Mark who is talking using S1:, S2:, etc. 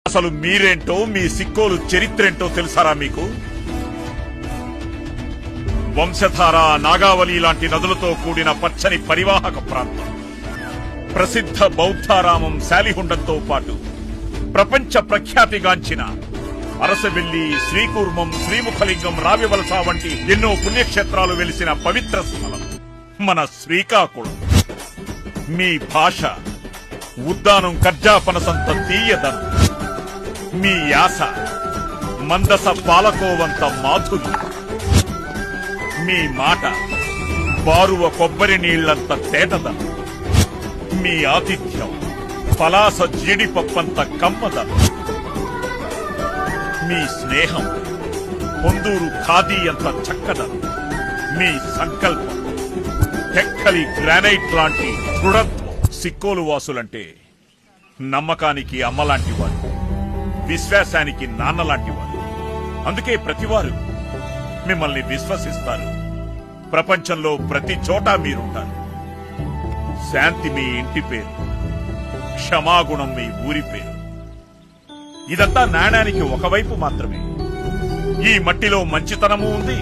S1: అసలు మీరేంటో, మీ సిక్కోలు చరిత్రేంటో తెలుసారా మీకు? వంశధార, నాగావళి లాంటి నదులతో కూడిన పచ్చని పరివాహక ప్రాంతం, ప్రసిద్ధ బౌద్ధారామం శాలిహుండంతో పాటు ప్రపంచ ప్రఖ్యాతిగాంచిన అరసవెల్లి, శ్రీకూర్మం, శ్రీముఖలింగం, రావివలస వంటి ఎన్నో పుణ్యక్షేత్రాలు వెలిసిన పవిత్ర స్థలం మన శ్రీకాకుళం. మీ భాష ఉద్దానం కర్జాపనసంత తీయదనం, మీ యాస మందస పాలకోవంత మాధుర్యం, మీ మాట బారువ కొబ్బరి నీళ్లంత తేటదనం, మీ ఆతిథ్యం పలాస జీడిపప్పంత కమ్మదనం, మీ స్నేహం పొందూరు ఖాదీ అంత చక్కదనం, మీ సంకల్పం టెక్కలి గ్రానైట్ లాంటి దృఢత్వం. సిక్కోలు వాసులంటే నమ్మకానికి అమ్మలాంటి వారు, విశ్వాసానికి నాన్నలాంటి వారు. అందుకే ప్రతివారు మిమ్మల్ని విశ్వసిస్తారు. ప్రపంచంలో ప్రతి చోట మీరుంటారు. శాంతి మీ ఇంటి పేరు, క్షమాగుణం మీ ఊరి పేరు. ఇదంతా నాణానికి ఒకవైపు మాత్రమే. ఈ మట్టిలో మంచితనము ఉంది,